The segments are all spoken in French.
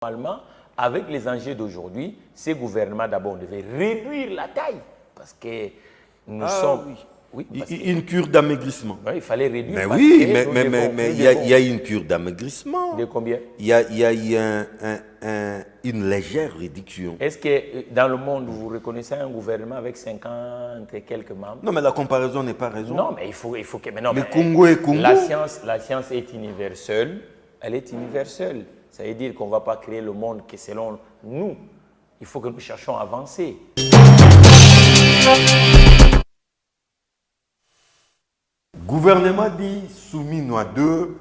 Normalement, avec les enjeux d'aujourd'hui, ces gouvernements d'abord devaient réduire la taille parce que nous sommes... Oui, une cure d'amaigrissement. Oui, il fallait réduire. Mais oui, mais il y a une cure d'amaigrissement. De combien? Il y a une légère réduction. Est-ce que dans le monde, vous reconnaissez un gouvernement avec 50 et quelques membres? Non, mais la comparaison n'est pas raison. Non, mais il faut que... Mais non, le Congo est Congo. La science est universelle. Elle est universelle. Ça veut dire qu'on ne va pas créer le monde que selon nous. Il faut que nous cherchions à avancer. Gouvernement dit soumis Noix 2,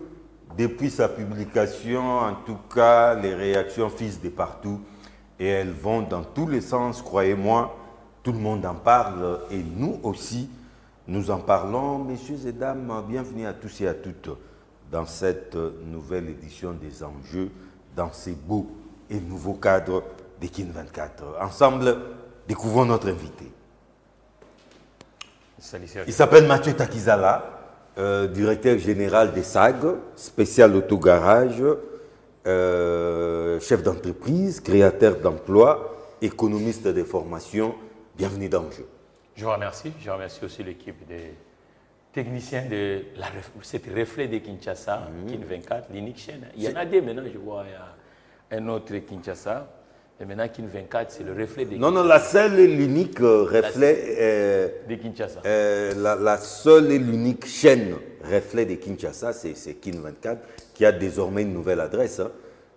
depuis sa publication, en tout cas, les réactions fusent de partout et elles vont dans tous les sens, croyez-moi, tout le monde en parle et nous aussi, nous en parlons. Messieurs et dames, bienvenue à tous et à toutes dans cette nouvelle édition des enjeux, dans ces beaux et nouveaux cadres de Kin 24. Ensemble, découvrons notre invité. Il s'appelle Mathieu Takizala, directeur général des SAG, spécial autogarage, chef d'entreprise, créateur d'emplois, économiste de formation. Bienvenue dans le jeu. Je vous remercie. Je remercie aussi l'équipe des techniciens de cette reflet de Kinshasa, Kin 24, l'unique chaîne. Il y en a deux maintenant, je vois, il y a un autre Kinshasa. Et maintenant, Kin 24, c'est le reflet de Kinshasa. Non, la seule et l'unique reflet de Kinshasa. La seule et l'unique chaîne reflet de Kinshasa, c'est Kin 24, qui a désormais une nouvelle adresse. Hein.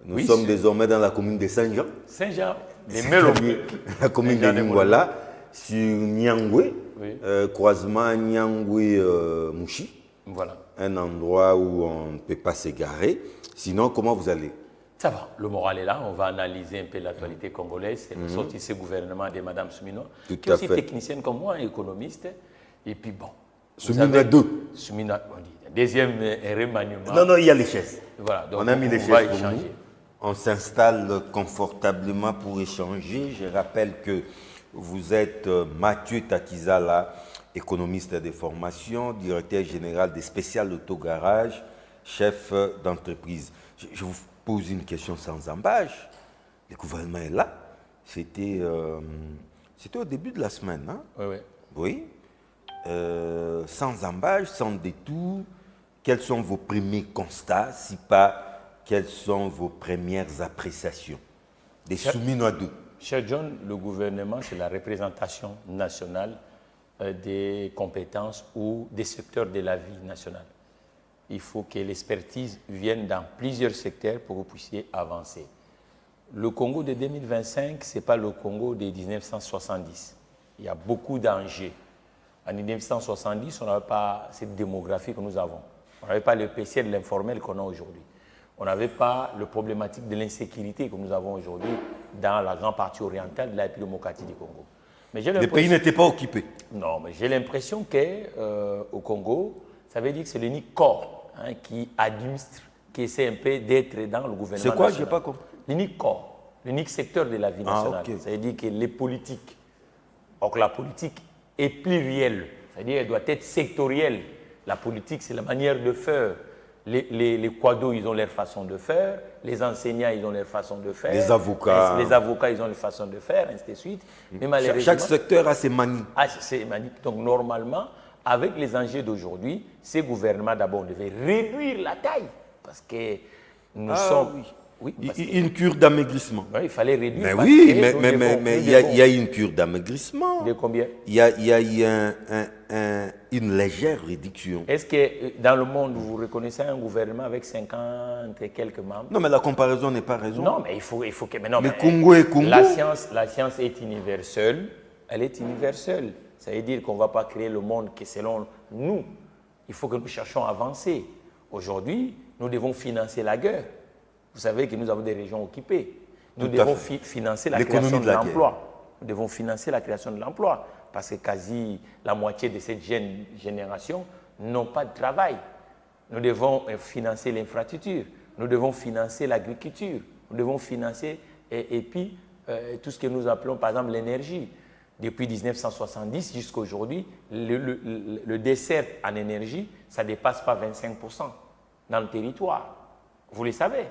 Nous sommes désormais dans la commune de Saint-Jean. Saint-Jean, les Mélomé. La commune de Lingwala, sur Nyangwe, croisement Nyangwe-Mouchi. Voilà. Un endroit où on ne peut pas s'égarer. Sinon, comment vous allez? Ça va, le moral est là. On va analyser un peu l'actualité congolaise. C'est sorti ce gouvernement de Mme Soumino, qui est aussi technicienne comme moi, économiste. Et puis bon. Soumino 2. Soumino, on dit. Deuxième remaniement. Non, il y a les chaises. Voilà, donc on a mis les chaises pour nous. On s'installe confortablement pour échanger. Je rappelle que vous êtes Mathieu Takizala, économiste de formation, directeur général des spéciales autogarages, chef d'entreprise. Je vous pose une question sans embâche. Le gouvernement est là. C'était au début de la semaine. Hein? Oui. Sans embâche, sans détour. Quels sont vos premiers constats, si pas, quelles sont vos premières appréciations des soumis Noix 2? Cher John, le gouvernement, c'est la représentation nationale des compétences ou des secteurs de la vie nationale. Il faut que l'expertise vienne dans plusieurs secteurs pour que vous puissiez avancer. Le Congo de 2025, ce n'est pas le Congo de 1970. Il y a beaucoup d'enjeux. En 1970, on n'avait pas cette démographie que nous avons. On n'avait pas le PCR de l'informel qu'on a aujourd'hui. On n'avait pas le problématique de l'insécurité que nous avons aujourd'hui dans la grande partie orientale de la démocratie du Congo. Les pays n'étaient pas occupés. Non, mais j'ai l'impression qu'au Congo, ça veut dire que c'est l'unique corps qui administre, qui essaie un peu d'être dans le gouvernement. C'est quoi? Je n'ai pas compris. L'unique corps, l'unique secteur de la vie nationale. Ça veut dire que les politiques, or que la politique est plurielle, c'est-à-dire qu'elle doit être sectorielle. La politique, c'est la manière de faire. Les quados, ils ont leur façon de faire. Les enseignants, ils ont leur façon de faire. Les avocats. Les avocats, ils ont leur façon de faire, ainsi de suite. Mais malheureusement, chaque secteur a ses manies. ses manies. Donc, normalement, avec les enjeux d'aujourd'hui, ces gouvernements, d'abord, devaient réduire la taille. Parce que nous sommes... Oui, une cure d'amaigrissement. Oui, il fallait réduire. Mais oui, mais il y a une cure d'amaigrissement. De combien? Il y a une légère réduction. Est-ce que dans le monde, vous reconnaissez un gouvernement avec 50 et quelques membres? Non, mais la comparaison n'est pas raison. Non, mais il faut que... Mais non, le Congo est Congo. La science est universelle. Elle est universelle. Ça veut dire qu'on ne va pas créer le monde que selon nous. Il faut que nous cherchions à avancer. Aujourd'hui, nous devons financer la guerre. Vous savez que nous avons des régions occupées. Nous devons financer la création de l'emploi. Nous devons financer la création de l'emploi. Parce que quasi la moitié de cette jeune génération n'ont pas de travail. Nous devons financer l'infrastructure. Nous devons financer l'agriculture. Nous devons financer et puis tout ce que nous appelons par exemple l'énergie. Depuis 1970 jusqu'à aujourd'hui, le dessert en énergie, ça ne dépasse pas 25% dans le territoire. Vous le savez.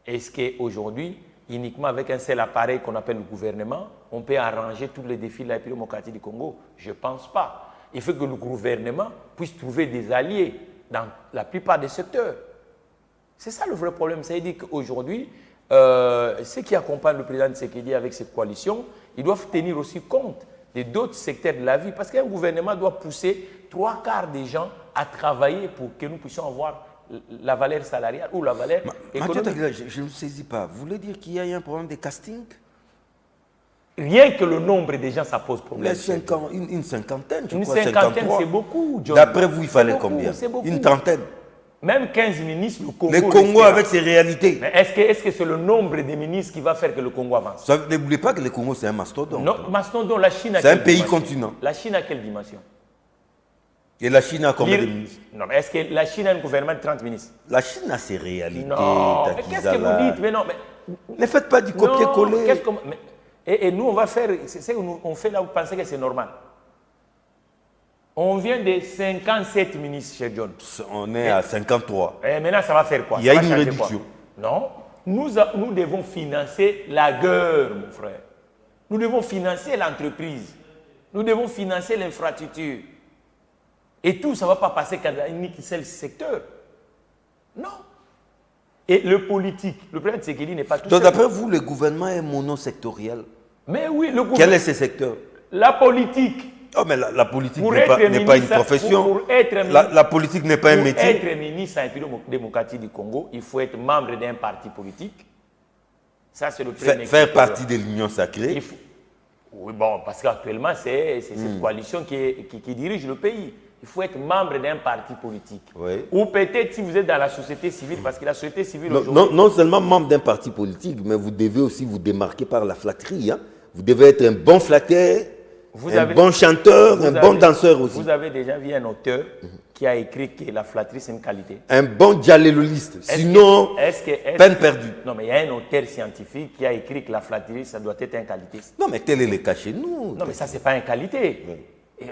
Est-ce qu'aujourd'hui, uniquement avec un seul appareil qu'on appelle le gouvernement, on peut arranger tous les défis de la République démocratique du Congo. Je ne pense pas. Il faut que le gouvernement puisse trouver des alliés dans la plupart des secteurs. C'est ça le vrai problème. Ça veut dire qu'aujourd'hui, ceux qui accompagnent le président Tshisekedi avec cette coalition, ils doivent tenir aussi compte d'autres secteurs de la vie. Parce qu'un gouvernement doit pousser 3/4 des gens à travailler pour que nous puissions avoir la valeur salariale ou la valeur économique. Mathieu, je ne saisis pas. Vous voulez dire qu'il y a eu un problème de casting? Rien que le nombre de gens, ça pose problème. Une cinquantaine, je une crois. cinquantaine, c'est beaucoup, John. D'après vous, il fallait combien? Une trentaine. Même 15 ministres, le Congo. Le Congo avec ses réalités. Mais est-ce que c'est le nombre de ministres qui va faire que le Congo avance? N'oubliez pas que le Congo, c'est un mastodonte. Non, mastodonte, la Chine a c'est un quelle pays dimension? continent. La Chine a quelle dimension? Et la Chine a combien de ministres? Non, mais est-ce que la Chine a un gouvernement de 30 ministres? La Chine a ses réalités. Non, mais qu'est-ce que vous dites? Mais non, mais... Ne faites pas du copier-coller. Et nous, on va faire... C'est ce qu'on fait là, vous pensez que c'est normal? On vient de 57 ministres, cher John. On est à 53. Et maintenant, ça va faire quoi? Il y a une réduction. Non. Nous devons financer la guerre, mon frère. Nous devons financer l'entreprise. Nous devons financer l'infrastructure. Et tout, ça ne va pas passer qu'à un seul secteur. Non. Et le politique, le président Tshisekedi n'est pas tout seul. Donc, d'après vous, le gouvernement est monosectoriel. Mais oui, le gouvernement... Quel est ce secteur? La politique. Oh, mais la politique n'est pas une profession. La politique n'est pas un métier. Pour être ministre en République démocratique du Congo, il faut être membre d'un parti politique. Ça, c'est le premier. Faire partie de l'Union sacrée. Oui, bon, parce qu'actuellement, c'est cette coalition qui dirige le pays. Il faut être membre d'un parti politique. Oui. Ou peut-être si vous êtes dans la société civile, parce que la société civile aujourd'hui... Non seulement membre d'un parti politique, mais vous devez aussi vous démarquer par la flatterie. Hein. Vous devez être un bon flatteur, bon chanteur, un bon danseur aussi. Vous avez déjà vu un auteur qui a écrit que la flatterie, c'est une qualité. Un bon dialéloliste. Sinon, peine perdue. Non, mais il y a un auteur scientifique qui a écrit que la flatterie, ça doit être une qualité. Non, mais tel est le cas chez nous. Non, mais ça, ce n'est pas une qualité. Oui.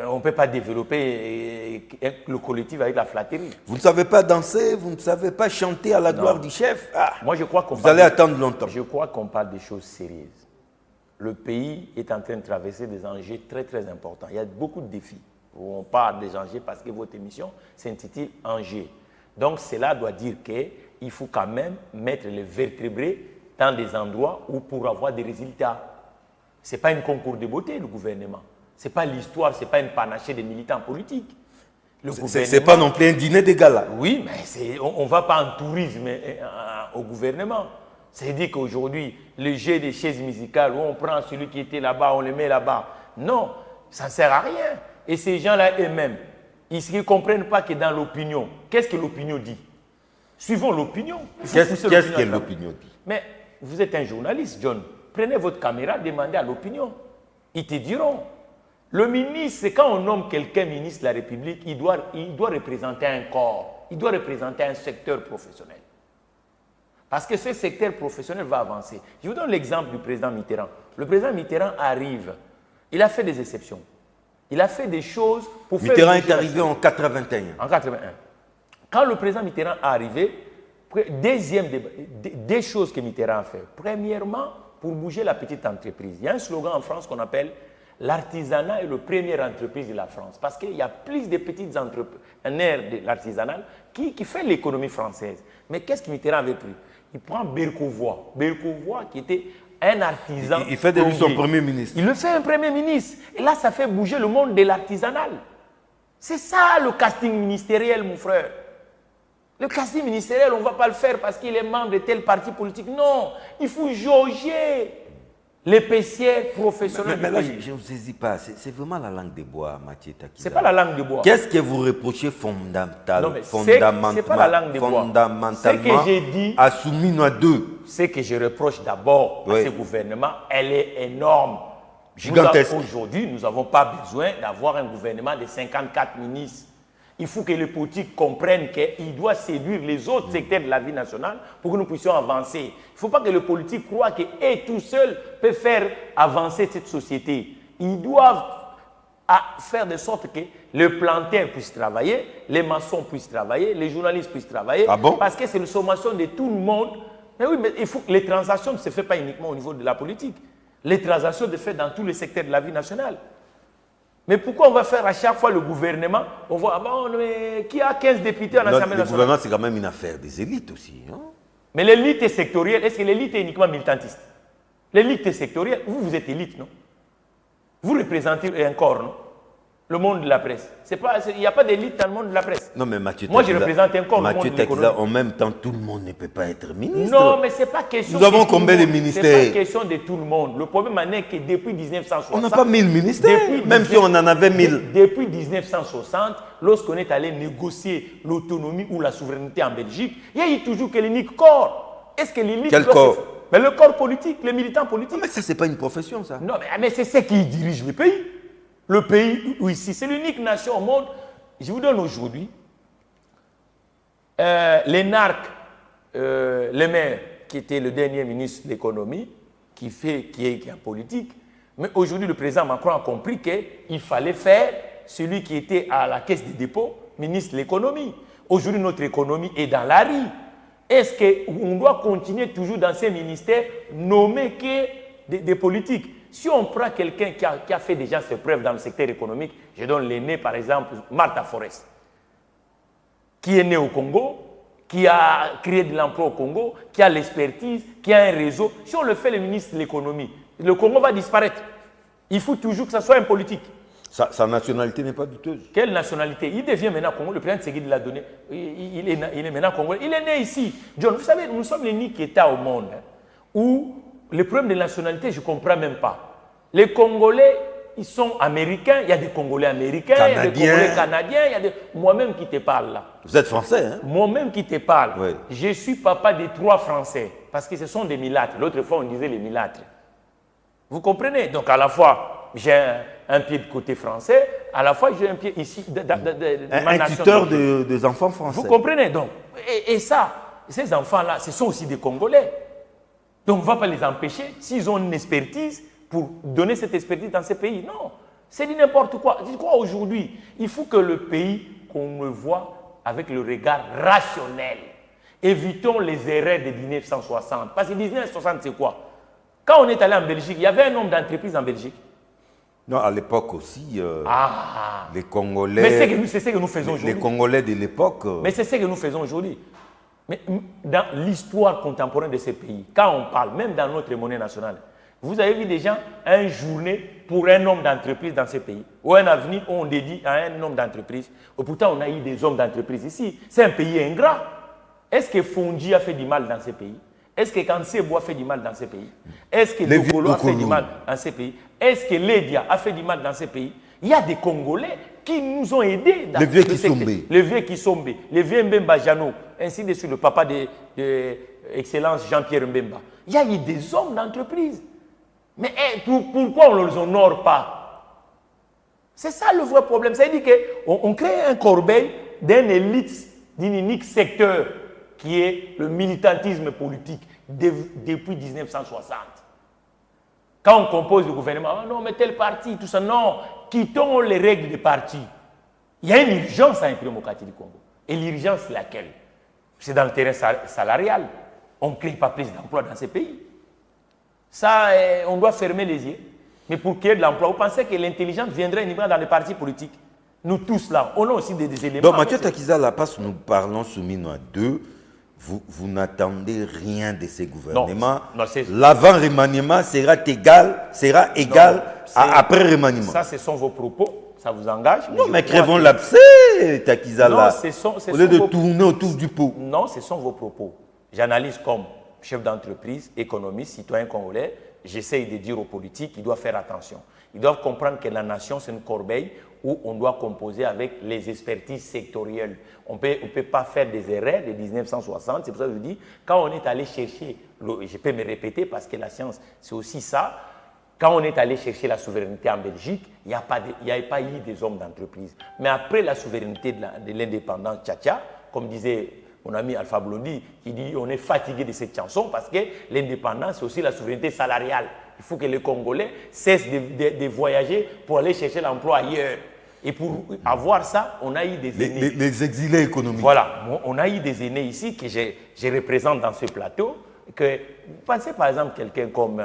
On ne peut pas développer le collectif avec la flatterie. Vous ne savez pas danser, vous ne savez pas chanter à la gloire du chef. Moi, je crois qu'on vous allez attendre longtemps. Je crois qu'on parle des choses sérieuses. Le pays est en train de traverser des enjeux très, très importants. Il y a beaucoup de défis. On parle des enjeux parce que votre émission s'intitule « Enjeux ». Donc, cela doit dire qu'il faut quand même mettre les vertébrés dans des endroits où pour avoir des résultats. Ce n'est pas un concours de beauté, le gouvernement. Ce n'est pas l'histoire, ce n'est pas une panachée des militants politiques. Ce n'est pas non plus un dîner de gala. Oui, mais on ne va pas en tourisme au gouvernement. C'est-à-dire qu'aujourd'hui, le jeu des chaises musicales, où on prend celui qui était là-bas, on le met là-bas. Non, ça ne sert à rien. Et ces gens-là eux-mêmes, ils ne comprennent pas que dans l'opinion, qu'est-ce que l'opinion dit? Suivons l'opinion. Qu'est-ce que l'opinion dit? Mais vous êtes un journaliste, John. Prenez votre caméra, demandez à l'opinion. Ils te diront. Le ministre, c'est quand on nomme quelqu'un ministre de la République, il doit représenter un corps, il doit représenter un secteur professionnel. Parce que ce secteur professionnel va avancer. Je vous donne l'exemple du président Mitterrand. Le président Mitterrand arrive, il a fait des exceptions. Il a fait des choses pour faire... Mitterrand est arrivé en 81. En 81. Quand le président Mitterrand est arrivé, des choses que Mitterrand a fait. Premièrement, pour bouger la petite entreprise. Il y a un slogan en France qu'on appelle « L'artisanat est la première entreprise de la France ». Parce qu'il y a plus de petites entrepreneurs de l'artisanat qui fait l'économie française. Mais qu'est-ce que Mitterrand avait pris? Il prend Bercovois. Bercovois qui était un artisan. Il fait de lui son premier ministre. Il le fait un premier ministre. Et là, ça fait bouger le monde de l'artisanal. C'est ça le casting ministériel, mon frère. Le casting ministériel, on ne va pas le faire parce qu'il est membre de tel parti politique. Non, il faut jauger l'épaisseur professionnel. Mais là, je ne vous saisis pas. C'est vraiment la langue de bois, Mathieu Takida. Ce n'est pas la langue de bois. Qu'est-ce que vous reprochez fondamentalement c'est pas la langue de bois. Fondamentalement, à Souminois 2. Ce que je reproche d'abord à ce gouvernement, elle est énorme. Gigantesque. Aujourd'hui, nous n'avons pas besoin d'avoir un gouvernement de 54 ministres. Il faut que les politiques comprennent qu'il doit séduire les autres secteurs de la vie nationale pour que nous puissions avancer. Il ne faut pas que les politiques croient qu'eux tout seuls peuvent faire avancer cette société. Ils doivent faire de sorte que les planteurs puissent travailler, les maçons puissent travailler, les journalistes puissent travailler. Ah bon? Parce que c'est une sommation de tout le monde Mais oui, mais il faut que les transactions ne se font pas uniquement au niveau de la politique. Les transactions se font dans tous les secteurs de la vie nationale. Mais pourquoi on va faire à chaque fois le gouvernement? On voit, bon, mais qui a 15 députés en Assemblée nationale? Le gouvernement, c'est quand même une affaire des élites aussi. Hein? Mais l'élite est sectorielle. Est-ce que l'élite est uniquement militantiste? L'élite est sectorielle. Vous êtes élite, non? Vous représentez un corps, non? Le monde de la presse. Il n'y a pas d'élite dans le monde de la presse. Non, mais Mathieu Moi, je représente un corps, le monde de l'économie. En même temps, tout le monde ne peut pas être ministre. Non, mais ce n'est pas question Nous avons combien de ministères? Ce n'est pas question de tout le monde. Le problème est que depuis 1960... On n'a pas 1000 ministères, même si on en avait 1000. Depuis 1960, lorsqu'on est allé négocier l'autonomie ou la souveraineté en Belgique, il y a eu toujours que l'unique corps. Est-ce que l'élite... Quel corps? Mais le corps politique, les militants politiques. Non, mais ça, ce n'est pas une profession, ça. Non, mais c'est ce qui dirige le pays. Le pays, où ici, c'est l'unique nation au monde. Je vous donne aujourd'hui l'énarque, le maire, qui était le dernier ministre de l'économie, qui est en politique. Mais aujourd'hui, le président Macron a compris qu'il fallait faire celui qui était à la caisse des dépôts, ministre de l'économie. Aujourd'hui, notre économie est dans la rue. Est-ce qu'on doit continuer toujours dans ces ministères nommés que des politiques? Si on prend quelqu'un qui a fait déjà ses preuves dans le secteur économique, je donne l'aîné par exemple, Martha Forest, qui est né au Congo, qui a créé de l'emploi au Congo, qui a l'expertise, qui a un réseau. Si on le fait le ministre de l'économie, le Congo va disparaître. Il faut toujours que ce soit un politique. Sa nationalité n'est pas douteuse. Quelle nationalité? Il devient maintenant Congo. Le président Tshisekedi l'a donné. Il est maintenant Congolais. Il est né ici. John, vous savez, nous sommes l'unique État au monde où le problème de nationalité, je ne comprends même pas. Les Congolais, ils sont américains. Il y a des Congolais américains, Canadiens. Il y a des Congolais canadiens. Il y a des... Moi-même qui te parle là. Vous êtes français, hein? Moi-même qui te parle. Oui. Je suis papa de 3 Français. Parce que ce sont des mulâtres. L'autre fois, on disait les mulâtres. Vous comprenez? Donc, à la fois, j'ai un pied de côté français. À la fois, j'ai un pied ici. Un tuteur des enfants français. Vous comprenez? Donc, et ça, ces enfants-là, ce sont aussi des Congolais. Donc, on ne va pas les empêcher, s'ils ont une expertise, pour donner cette expertise dans ces pays. Non, c'est du n'importe quoi. Je crois aujourd'hui, il faut que le pays, qu'on le voit avec le regard rationnel. Évitons les erreurs de 1960. Parce que 1960, c'est quoi? Quand on est allé en Belgique, il y avait un nombre d'entreprises en Belgique. Non, à l'époque aussi, les Congolais... Mais c'est ce que nous faisons aujourd'hui. Les Congolais de l'époque... Mais c'est ce que nous faisons aujourd'hui. Mais dans l'histoire contemporaine de ces pays, quand on parle, même dans notre monnaie nationale, vous avez vu des gens, une journée pour un nombre d'entreprises dans ces pays, ou un avenir où on dédie à un nombre d'entreprises. Et pourtant, on a eu des hommes d'entreprise ici. C'est un pays ingrat. Est-ce que Fonji a fait du mal dans ces pays? Est-ce que Kansebo a fait du mal dans ces pays? Est-ce que Dokolo a fait du mal dans ces pays? Est-ce que Ledia a fait du mal dans ces pays? Il y a des Congolais qui nous ont aidés dans les vieux qui sont les vieux qui sont les vieux Mbemba Jano, ainsi de suite, le papa de Excellence Jean-Pierre Mbemba. Il y a eu des hommes d'entreprise. Mais pourquoi on ne les honore pas? C'est ça le vrai problème. Ça veut dire qu'on crée un corbeil d'un élite, d'un unique secteur qui est le militantisme politique depuis 1960. Quand on compose le gouvernement, oh non, mais tel parti, tout ça, non, quittons les règles des partis. Il y a une urgence à imprimer au quartier du Congo. Et l'urgence, c'est laquelle? C'est dans le terrain salarial. On ne crée pas plus d'emplois dans ces pays. Ça, on doit fermer les yeux. Mais pour créer de l'emploi, vous pensez que l'intelligence viendrait uniquement dans les partis politiques? Nous tous là, on a aussi des éléments. Donc Mathieu Takizala, parce que nous parlons Souminois 2, vous n'attendez rien de ces gouvernements. L'avant-remaniement sera égal à après-remaniement. Ça, ce sont vos propos. Ça vous engage. Non, mais crèvons l'abcès, Takizala. Au lieu de tourner autour du pot. Non, ce sont vos propos. J'analyse comme chef d'entreprise, économiste, citoyen congolais. J'essaye de dire aux politiques qu'ils doivent faire attention. Ils doivent comprendre que la nation, c'est une corbeille où on doit composer avec les expertises sectorielles. On ne peut pas faire des erreurs de 1960. C'est pour ça que je dis, quand on est allé chercher, je peux me répéter parce que la science, c'est aussi ça. Quand on est allé chercher la souveraineté en Belgique, il n'y avait pas eu des hommes d'entreprise. Mais après la souveraineté de l'indépendance tcha-tcha, comme disait mon ami Alpha Blondy, qui dit on est fatigué de cette chanson parce que l'indépendance, c'est aussi la souveraineté salariale. Il faut que les Congolais cessent de voyager pour aller chercher l'emploi ailleurs. Et pour avoir ça, on a eu des aînés. Les exilés économiques. Voilà, on a eu des aînés ici que je représente dans ce plateau, que, vous pensez par exemple quelqu'un comme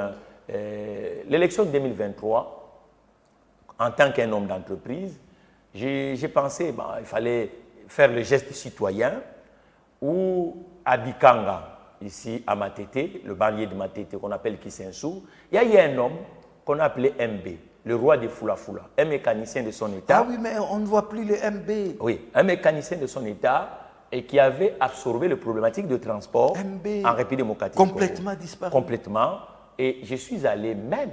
l'élection de 2023, en tant qu'un homme d'entreprise, j'ai pensé il fallait faire le geste citoyen ou à Bikanga, ici à Matete, le banlieue de Matete qu'on appelle Kisensou, il y a eu un homme qu'on a appelé MB, le roi des Fula Fula, un mécanicien de son état. Ah oui, mais on ne voit plus les MB. Oui, un mécanicien de son état et qui avait absorbé les problématiques de transport MB, en République démocratique. complètement disparu. Complètement. Et je suis allé même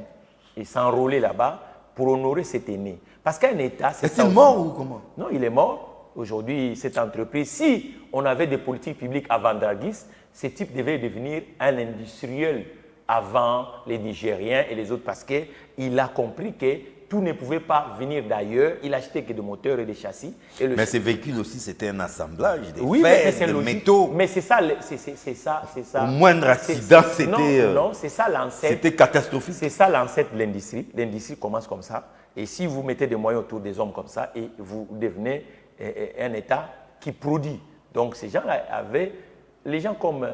et s'enrôler là-bas pour honorer cet aîné. Parce qu'un État, c'est ça. Est-il mort ou comment? Non, il est mort. Aujourd'hui, cette entreprise, si on avait des politiques publiques avant Draghis, ce type devait devenir un industriel avant les Nigériens et les autres parce qu'il a compris que tout ne pouvait pas venir d'ailleurs. Il achetait que des moteurs et des châssis. Et mais ces véhicules aussi, c'était un assemblage, des oui, fers, des métaux. Mais c'est ça, c'est ça. Au moindre accident, c'était... Non, c'est ça l'ancêtre. C'était catastrophique. C'est ça l'ancêtre de l'industrie. L'industrie commence comme ça. Et si vous mettez des moyens autour des hommes comme ça, et vous devenez un État qui produit. Donc ces gens-là avaient... Les gens comme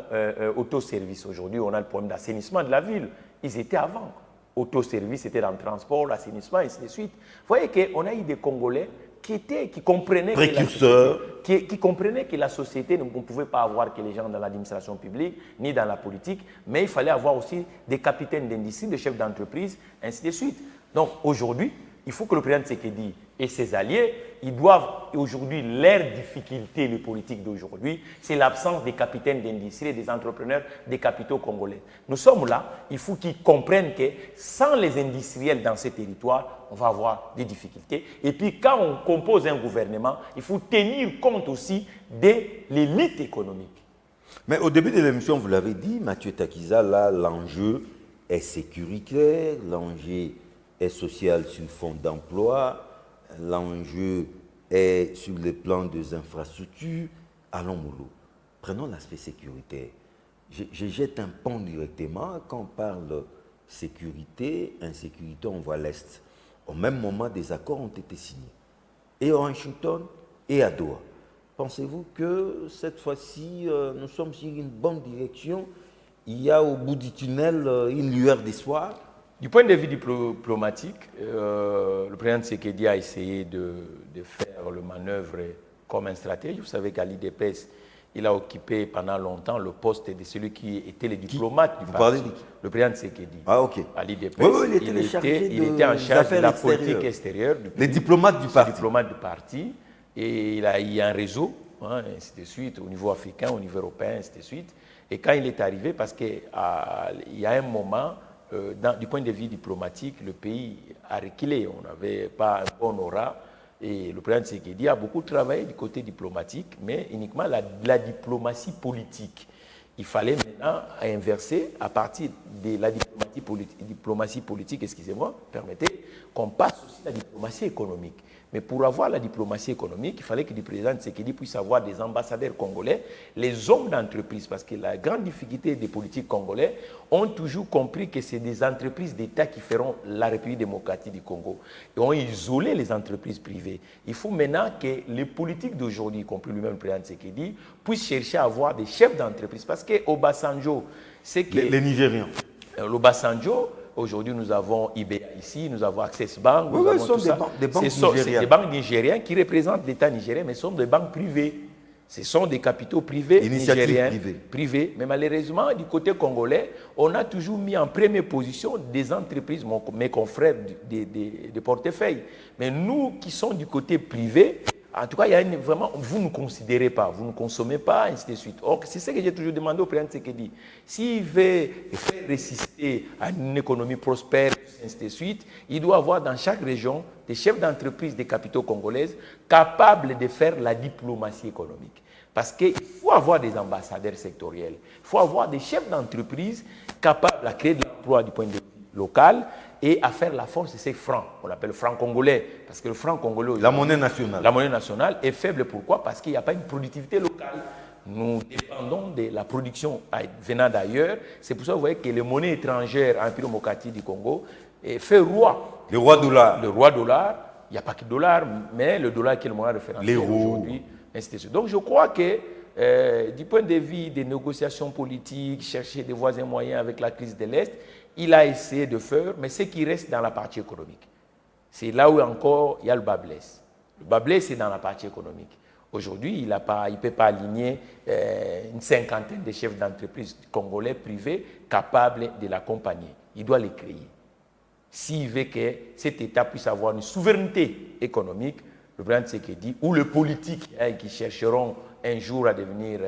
autoservice, aujourd'hui, on a le problème d'assainissement de la ville. Ils étaient avant. Autoservice, c'était dans le transport, l'assainissement, et ainsi de suite. Vous voyez qu'on a eu des Congolais qui comprenaient qui comprenaient que la société ne pouvait pas avoir que les gens dans l'administration publique, ni dans la politique, mais il fallait avoir aussi des capitaines d'industrie, des chefs d'entreprise, ainsi de suite. Donc aujourd'hui, il faut que le président Tshisekedi et ses alliés, ils doivent aujourd'hui, leur difficulté, les politiques d'aujourd'hui, c'est l'absence des capitaines d'industrie et des entrepreneurs des capitaux congolais. Nous sommes là, il faut qu'ils comprennent que sans les industriels dans ces territoires, on va avoir des difficultés. Et puis quand on compose un gouvernement, il faut tenir compte aussi de l'élite économique. Mais au début de l'émission, vous l'avez dit, Mathieu Takiza, là, l'enjeu est sécuritaire, l'enjeu est social sur le fond d'emploi, l'enjeu est sur le plan des infrastructures. Allons mollo. Prenons l'aspect sécuritaire. Je jette un pont directement. Quand on parle sécurité, insécurité, on voit l'Est. Au même moment, des accords ont été signés. Et à Washington et à Doha. Pensez-vous que cette fois-ci, nous sommes sur une bonne direction? Il y a au bout du tunnel une lueur d'espoir? Du point de vue diplomatique, le président Tshisekedi a essayé de faire le manœuvre comme un stratège. Vous savez qu'à l'IDPS, il a occupé pendant longtemps le poste de celui qui était le diplomate du parti. Le président Tshisekedi. Ah, ok. À l'IDPS, oui, il était en charge de la politique extérieure. Les diplomates du parti. Diplomate du parti. Et il y a un réseau, ainsi de suite, au niveau africain, au niveau européen, ainsi de suite. Et quand il est arrivé, parce qu'il y a un moment, du point de vue diplomatique, le pays a reculé. On n'avait pas un bon aura. Et le président Tshisekedi a beaucoup travaillé du côté diplomatique, mais uniquement la diplomatie politique. Il fallait maintenant inverser à partir de la diplomatie politique, excusez-moi, permettez, qu'on passe aussi à la diplomatie économique. Mais pour avoir la diplomatie économique, il fallait que le président Tshisekedi puisse avoir des ambassadeurs congolais, les hommes d'entreprise, parce que la grande difficulté des politiques congolais ont toujours compris que c'est des entreprises d'État qui feront la République démocratique du Congo. Et ont isolé les entreprises privées. Il faut maintenant que les politiques d'aujourd'hui, y compris lui-même le président Tshisekedi, puissent chercher à avoir des chefs d'entreprise. Parce qu'au Obasanjo, c'est que... Les Nigériens. L'Obasanjo, aujourd'hui, nous avons IBA ici, nous avons Access Bank, nous avons ce sont tout ça. Des banques nigériennes. Des banques nigériennes qui représentent l'État nigérien, mais ce sont des banques privées. Ce sont des capitaux privés nigériens. Privés. Mais malheureusement, du côté congolais, on a toujours mis en première position des entreprises, mes confrères de portefeuille. Mais nous qui sommes du côté privé, en tout cas, il y a vraiment, vous ne considérez pas, vous ne consommez pas, ainsi de suite. Or, c'est ce que j'ai toujours demandé au président Tshisekedi. S'il veut faire résister à une économie prospère, ainsi de suite, il doit avoir dans chaque région des chefs d'entreprise des capitaux congolaises capables de faire la diplomatie économique. Parce qu'il faut avoir des ambassadeurs sectoriels, il faut avoir des chefs d'entreprise capables de créer de l'emploi du point de vue local et à faire la force de ces francs. On l'appelle franc congolais, parce que le franc congolais... La monnaie nationale. La monnaie nationale est faible. Pourquoi? Parce qu'il n'y a pas une productivité locale. Nous dépendons de la production venant d'ailleurs. C'est pour ça que vous voyez que les monnaies étrangères en République démocratique du Congo fait roi. Le roi dollar. Le roi dollar. Il n'y a pas que le dollar, mais le dollar qui est le moyen référentiel aujourd'hui. Donc je crois que du point de vue des négociations politiques, chercher des voies et moyens avec la crise de l'Est, il a essayé de faire, mais ce qui reste dans la partie économique. C'est là où encore il y a le bas blesse. Le bas blesse, c'est dans la partie économique. Aujourd'hui, il ne peut pas aligner une cinquantaine de chefs d'entreprise congolais privés capables de l'accompagner. Il doit les créer. S'il veut que cet État puisse avoir une souveraineté économique, le président Tshisekedi ou les politiques qui chercheront un jour à devenir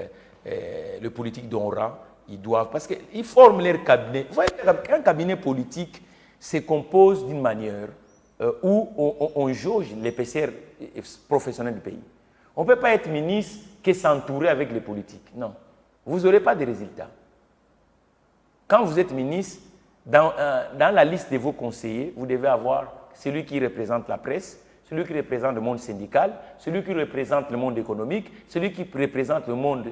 le politique d'Onra, ils doivent, parce qu'ils forment leur cabinet. Vous voyez qu'un cabinet politique se compose d'une manière où on jauge l'épaisseur professionnelle du pays. On ne peut pas être ministre que s'entourer avec les politiques. Non. Vous n'aurez pas de résultats. Quand vous êtes ministre, dans la liste de vos conseillers, vous devez avoir celui qui représente la presse, celui qui représente le monde syndical, celui qui représente le monde économique, celui qui représente le monde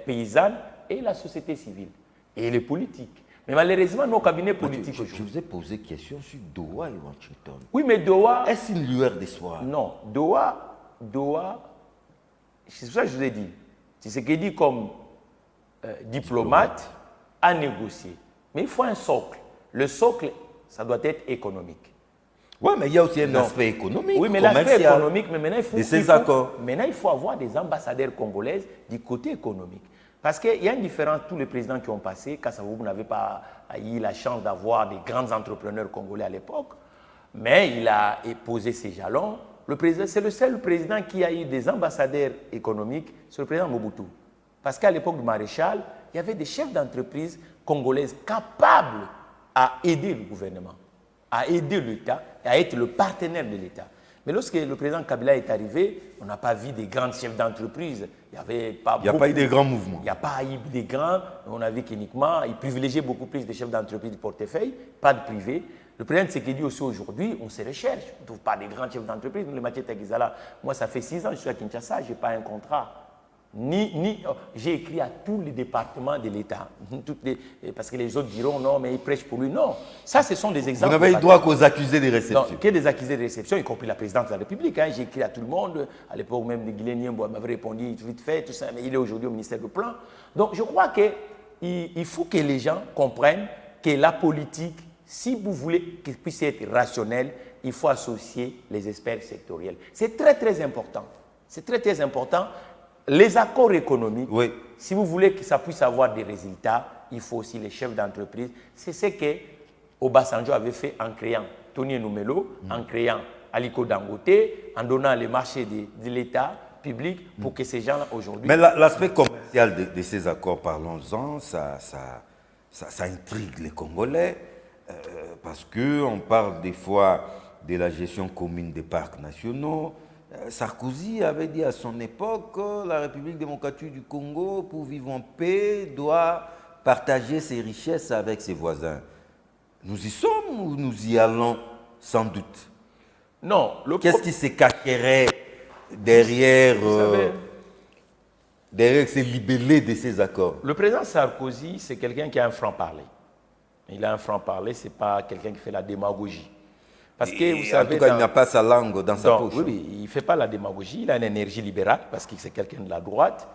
paysan et la société civile. Et les politiques. Mais malheureusement, nos cabinets politiques Je vous ai posé une question sur Doha et Washington. Oui, mais Doha... Est-ce une lueur d'espoir? Non. Doha, c'est ça que je vous ai dit. C'est ce qu'il dit comme diplomate à négocier. Mais il faut un socle. Le socle, ça doit être économique. Oui, mais il y a aussi un aspect économique. Oui, mais l'aspect économique, mais maintenant, il faut avoir des ambassadeurs congolaises du côté économique. Parce qu'il y a une différence, tous les présidents qui ont passé, Kassavou n'avait pas eu la chance d'avoir des grands entrepreneurs congolais à l'époque, mais il a posé ses jalons. C'est le seul président qui a eu des ambassadeurs économiques, c'est le président Mobutu. Parce qu'à l'époque du maréchal, il y avait des chefs d'entreprise congolaises capables à aider le gouvernement, à aider l'État et à être le partenaire de l'État. Mais lorsque le président Kabila est arrivé, on n'a pas vu des grands chefs d'entreprise. Il n'y a pas eu de grands mouvements. Il n'y a pas eu de grands. On a vu qu'uniquement, il privilégiait beaucoup plus des chefs d'entreprise du portefeuille, pas de privé. Le président Tshisekedi aussi aujourd'hui, on se recherche. On ne trouve pas des grands chefs d'entreprise. Nous, le Mathieu Taguizala, moi, ça fait 6 ans que je suis à Kinshasa, je n'ai pas un contrat. J'ai écrit à tous les départements de l'État. Parce que les autres diront non, mais ils prêchent pour lui. Non. Ça, ce sont des exemples. Vous n'avez eu droit qu'aux accusés de réception. Non, que des accusés de réception, y compris la présidente de la République. J'ai écrit à tout le monde. À l'époque, même de Guilénien m'avait répondu vite fait, tout ça, mais il est aujourd'hui au ministère du Plan. Donc, je crois qu'il faut que les gens comprennent que la politique, si vous voulez qu'elle puisse être rationnelle, il faut associer les experts sectoriels. C'est très, très important. C'est très, très important. Les accords économiques, si vous voulez que ça puisse avoir des résultats, il faut aussi les chefs d'entreprise. C'est ce que Obasanjo avait fait en créant Tony Numelo, en créant Aliko Dangote, en donnant les marchés de l'État public pour que ces gens-là aujourd'hui... Mais l'aspect commercial de ces accords, parlons-en, ça intrigue les Congolais parce qu'on parle des fois de la gestion commune des parcs nationaux. Sarkozy avait dit à son époque que la République démocratique du Congo, pour vivre en paix, doit partager ses richesses avec ses voisins. Nous y sommes ou nous y allons sans doute? Non. Qu'est-ce qui se cacherait derrière ces libellés de ces accords? Le président Sarkozy, c'est quelqu'un qui a un franc-parler. Il a un franc-parler, ce n'est pas quelqu'un qui fait la démagogie. Parce que, vous savez, en tout cas, il n'a pas sa langue dans sa poche. Oui, il ne fait pas la démagogie, il a une énergie libérale parce que c'est quelqu'un de la droite.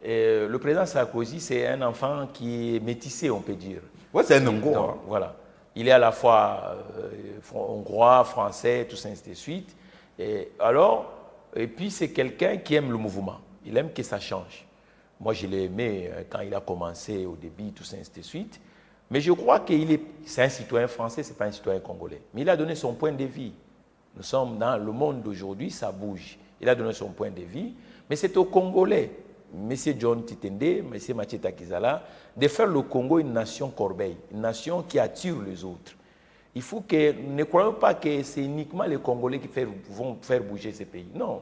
Et le président Sarkozy, c'est un enfant qui est métissé, on peut dire. Oui, c'est un Hongrois. Voilà. Il est à la fois hongrois, français, tout ça, ainsi de suite. Et puis, c'est quelqu'un qui aime le mouvement. Il aime que ça change. Moi, je l'ai aimé quand il a commencé au début, tout ça, ainsi de suite. Mais je crois c'est un citoyen français, ce n'est pas un citoyen congolais. Mais il a donné son point de vue. Nous sommes dans le monde d'aujourd'hui, ça bouge. Il a donné son point de vue. Mais c'est aux Congolais, M. John Titende, M. Mathieu Taguizala, de faire le Congo une nation corbeille, une nation qui attire les autres. Il faut que nous ne croyons pas que c'est uniquement les Congolais qui vont faire bouger ces pays. Non.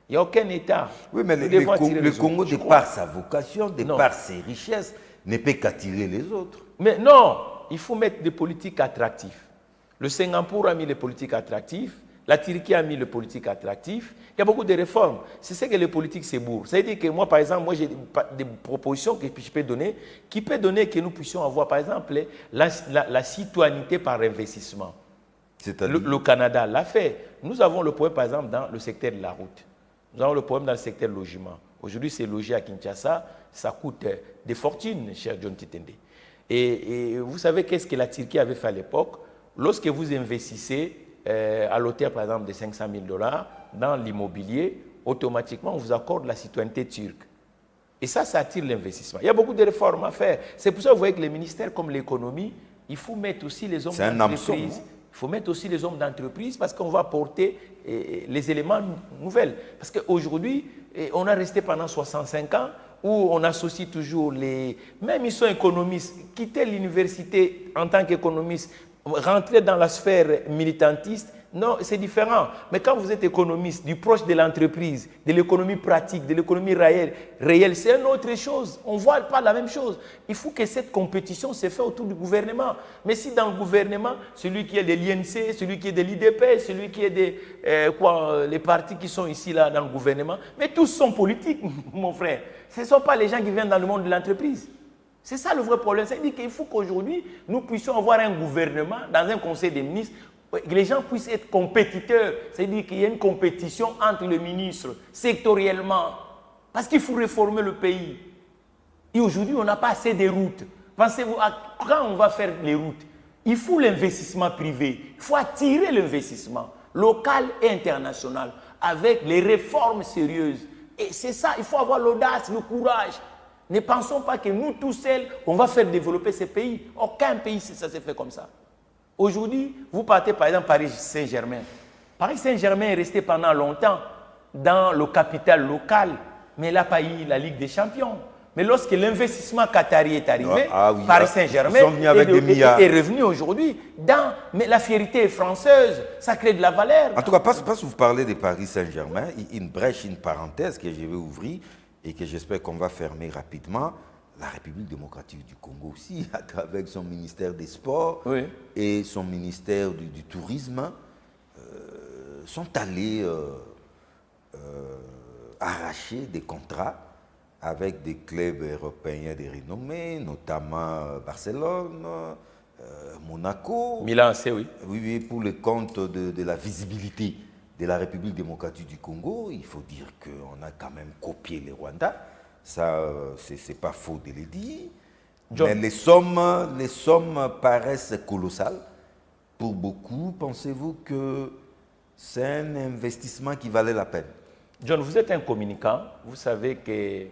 Il n'y a aucun État. Oui, mais le Congo, de par sa vocation, de par ses richesses, ne peut qu'attirer les autres. Mais non, il faut mettre des politiques attractives. Le Singapour a mis les politiques attractives, la Turquie a mis les politiques attractives. Il y a beaucoup de réformes. C'est ce que les politiques se bourrent. C'est-à-dire que moi, par exemple, j'ai des propositions que je peux donner, qui peut donner que nous puissions avoir, par exemple, la citoyenneté par investissement. Le Canada l'a fait. Nous avons le problème, par exemple, dans le secteur de la route. Nous avons le problème dans le secteur du logement. Aujourd'hui, c'est logé à Kinshasa, ça coûte des fortunes, cher John Titende. Et vous savez qu'est-ce que la Turquie avait fait à l'époque? Lorsque vous investissez à l'hauteur, par exemple, de 500 000 $ dans l'immobilier, automatiquement, on vous accorde la citoyenneté turque. Et ça attire l'investissement. Il y a beaucoup de réformes à faire. C'est pour ça que vous voyez que les ministères comme l'économie, il faut mettre aussi les hommes d'entreprise. Il faut mettre aussi les hommes d'entreprise parce qu'on va apporter les éléments nouvelles. Parce qu'aujourd'hui, on a resté pendant 65 ans où on associe toujours les... Même ils sont économistes, quitter l'université en tant qu'économiste, rentrer dans la sphère militantiste, non, c'est différent. Mais quand vous êtes économiste, du proche de l'entreprise, de l'économie pratique, de l'économie réelle, c'est une autre chose. On ne voit pas la même chose. Il faut que cette compétition se fasse autour du gouvernement. Mais si dans le gouvernement, celui qui est de l'INC, celui qui est de l'IDP, celui qui est les partis qui sont ici là dans le gouvernement, mais tous sont politiques, mon frère. Ce ne sont pas les gens qui viennent dans le monde de l'entreprise. C'est ça le vrai problème. C'est-à-dire qu'il faut qu'aujourd'hui, nous puissions avoir un gouvernement dans un conseil des ministres, que les gens puissent être compétiteurs. C'est-à-dire qu'il y a une compétition entre les ministres, sectoriellement. Parce qu'il faut réformer le pays. Et aujourd'hui, on n'a pas assez de routes. Pensez-vous, quand on va faire les routes, il faut l'investissement privé. Il faut attirer l'investissement local et international avec les réformes sérieuses. Et c'est ça, il faut avoir l'audace, le courage. Ne pensons pas que nous tous seuls, on va faire développer ces pays. Aucun pays, ça s'est fait comme ça. Aujourd'hui, vous partez par exemple Paris Saint-Germain. Paris Saint-Germain est resté pendant longtemps dans le capital local, mais il n'a pas eu la Ligue des Champions. Mais lorsque l'investissement qatari est arrivé, Paris Saint-Germain est revenu aujourd'hui dans... Mais la fierté est française, ça crée de la valeur. En tout cas, parce que vous parlez de Paris Saint-Germain, une brèche, une parenthèse que je vais ouvrir et que j'espère qu'on va fermer rapidement. La République démocratique du Congo aussi, à travers son ministère des Sports et son ministère du Tourisme, sont allés arracher des contrats avec des clubs européens de renommée, notamment Barcelone, Monaco. Milan, c'est oui. Oui, pour le compte de la visibilité de la République démocratique du Congo. Il faut dire qu'on a quand même copié le Rwanda. Ça, c'est pas faux de le dire. John. Mais les sommes paraissent colossales. Pour beaucoup, pensez-vous que c'est un investissement qui valait la peine? John, vous êtes un communicant. Vous savez que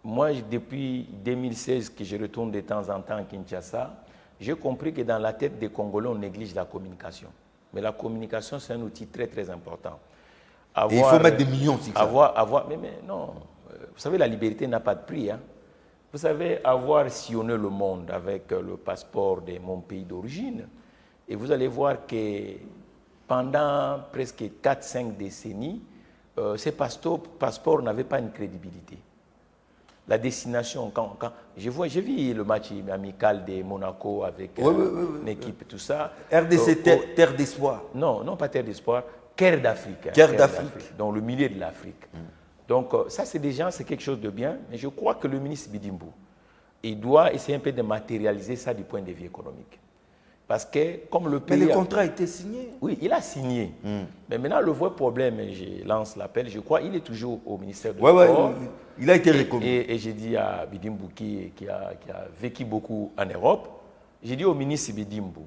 moi, depuis 2016, que je retourne de temps en temps à Kinshasa, j'ai compris que dans la tête des Congolais, on néglige la communication. Mais la communication, c'est un outil très, très important. Et il faut mettre des millions, c'est ça. Mais non. Vous savez, la liberté n'a pas de prix. Hein. Vous savez, avoir sillonné le monde avec le passeport de mon pays d'origine, et vous allez voir que pendant presque 4-5 décennies, ces passeports n'avaient pas une crédibilité. La destination, j'ai vu le match amical de Monaco avec une équipe, tout ça. RDC, Terre d'Espoir. Non, pas Terre d'Espoir, Caire d'Afrique. Caire d'Afrique. Dans le milieu de l'Afrique. Donc ça, c'est quelque chose de bien, mais je crois que le ministre Bidimbo, il doit essayer un peu de matérialiser ça du point de vue économique. Parce que comme le pays... Mais le contrat a été signé. Oui, il a signé. Mais maintenant, le vrai problème, et je lance l'appel, je crois, il est toujours au ministère de sport. Il a été reconnu. Et j'ai dit à Bidimbo, qui a vécu beaucoup en Europe, j'ai dit au ministre Bidimbo,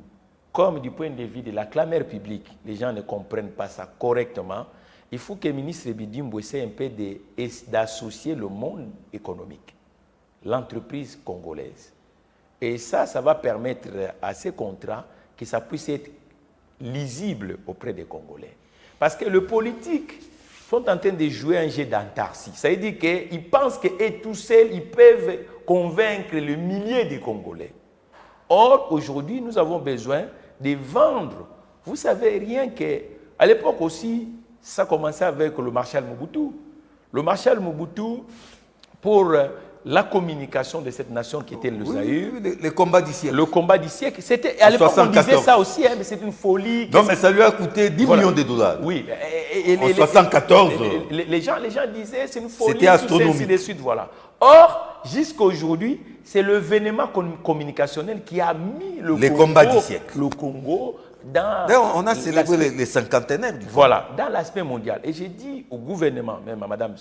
comme du point de vue de la clameur publique, les gens ne comprennent pas ça correctement, il faut que le ministre Bidimbo essaie un peu d'associer le monde économique, l'entreprise congolaise. Et ça va permettre à ces contrats que ça puisse être lisible auprès des Congolais. Parce que les politiques sont en train de jouer un jeu d'antarcie. Ça veut dire qu'ils pensent qu'eux tout seuls, ils peuvent convaincre les milliers de Congolais. Or, aujourd'hui, nous avons besoin de vendre. Vous savez, rien qu'à l'époque aussi, ça commençait avec le Marshal Mobutu. Le Marshal Mobutu, pour la communication de cette nation qui était le Zaïre. Le combat du siècle. Le combat du siècle. À l'époque, on disait ça aussi, mais c'est une folie. Non, mais ça lui a coûté 10 millions de $. Oui. En 1974. Les gens disaient c'est une folie. C'était astronomique. Ainsi de suite, voilà. Or, jusqu'à aujourd'hui, c'est l'événement communicationnel qui a mis le combat du siècle. Le Congo D'ailleurs, on a célébré les cinquantenaires du Fonds. Voilà, dans l'aspect mondial. Et j'ai dit au gouvernement, même à Mme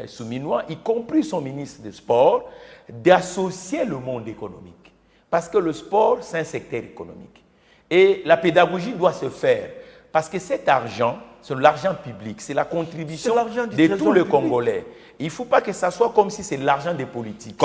Souminois, y compris son ministre des Sports, d'associer le monde économique. Parce que le sport, c'est un secteur économique. Et la pédagogie doit se faire. Parce que cet argent, c'est l'argent public, c'est la contribution de tous les Congolais. Il ne faut pas que ça soit comme si c'est l'argent des politiques.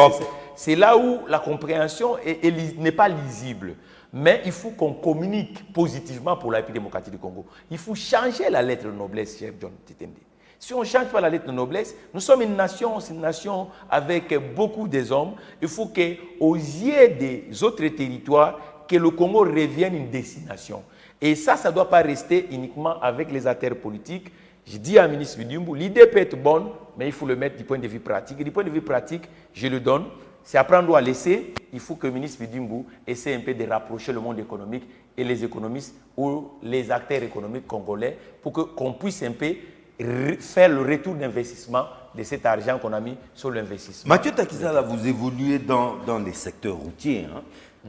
C'est là où la compréhension n'est pas lisible. Mais il faut qu'on communique positivement pour la République démocratique du Congo. Il faut changer la lettre de noblesse, cher John Titende. Si on ne change pas la lettre de noblesse, nous sommes une nation avec beaucoup des hommes. Il faut qu'aux yeux des autres territoires, que le Congo revienne une destination. Et ça ne doit pas rester uniquement avec les acteurs politiques. Je dis à ministre Bidumbu, l'idée peut être bonne, mais il faut le mettre du point de vue pratique. Et du point de vue pratique, je le donne. C'est apprendre à laisser. Il faut que le ministre Bidumbu essaie un peu de rapprocher le monde économique et les économistes ou les acteurs économiques congolais pour qu'on puisse un peu faire le retour d'investissement de cet argent qu'on a mis sur l'investissement. Mathieu Takizala, vous évoluez dans les secteurs routiers. Hein?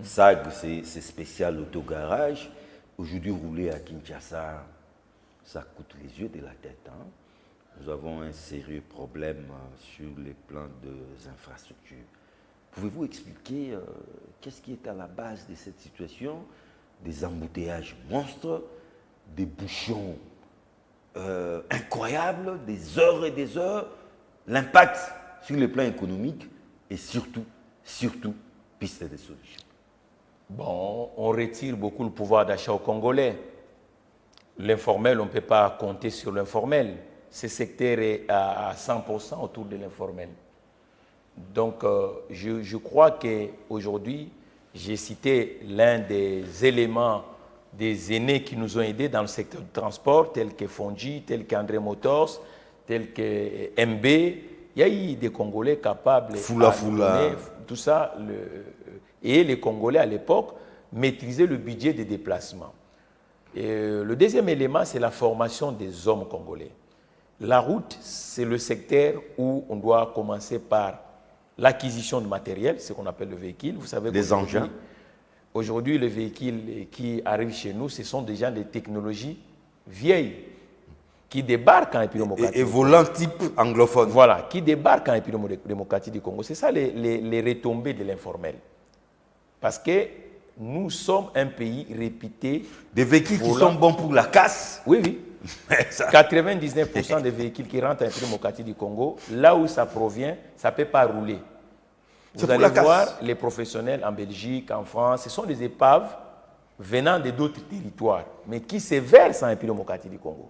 SAG, c'est spécial autogarage. Aujourd'hui, rouler à Kinshasa, ça coûte les yeux de la tête. Hein? Nous avons un sérieux problème sur les plans des infrastructures. Pouvez-vous expliquer qu'est-ce qui est à la base de cette situation? Des embouteillages monstres, des bouchons incroyables, des heures et des heures, l'impact sur le plan économique et surtout, piste de solutions. Bon, on retire beaucoup le pouvoir d'achat aux Congolais. L'informel, on ne peut pas compter sur l'informel. Ce secteur est à 100% autour de l'informel. Donc, je crois qu'aujourd'hui, j'ai cité l'un des éléments, des aînés qui nous ont aidés dans le secteur du transport, tels que Fonji, tels qu'André Motors, tels que MB. Il y a eu des Congolais capables de donner tout ça. Et les Congolais, à l'époque, maîtrisaient le budget des déplacements. Et le deuxième élément, c'est la formation des hommes congolais. La route, c'est le secteur où on doit commencer par l'acquisition de matériel, ce qu'on appelle le véhicule. Vous savez, des engins. Aujourd'hui, les véhicules qui arrivent chez nous, ce sont déjà des technologies vieilles qui débarquent en République démocratique. Et volants type anglophone. Voilà, qui débarquent en République démocratique du Congo. C'est ça les retombées de l'informel. Parce que nous sommes un pays réputé. Des véhicules qui sont bons pour la casse. Oui, oui. 99% des véhicules qui rentrent en République démocratique du Congo, là où ça provient, ça ne peut pas rouler. Vous allez voir les professionnels en Belgique, en France, ce sont des épaves venant d'autres territoires, mais qui se versent en République démocratique du Congo.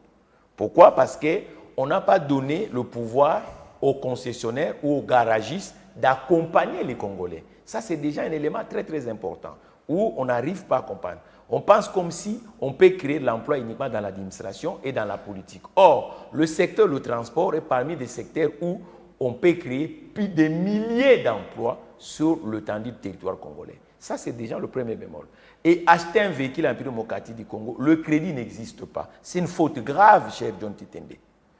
Pourquoi? Parce qu'on n'a pas donné le pouvoir aux concessionnaires ou aux garagistes d'accompagner les Congolais. Ça, c'est déjà un élément très, très important, où on n'arrive pas à comprendre. On pense comme si on peut créer de l'emploi uniquement dans l'administration et dans la politique. Or, le secteur du transport est parmi des secteurs où on peut créer plus de milliers d'emplois sur l'étendue du territoire congolais. Ça, c'est déjà le premier bémol. Et acheter un véhicule en République démocratique du Congo, le crédit n'existe pas. C'est une faute grave, cher John Titende.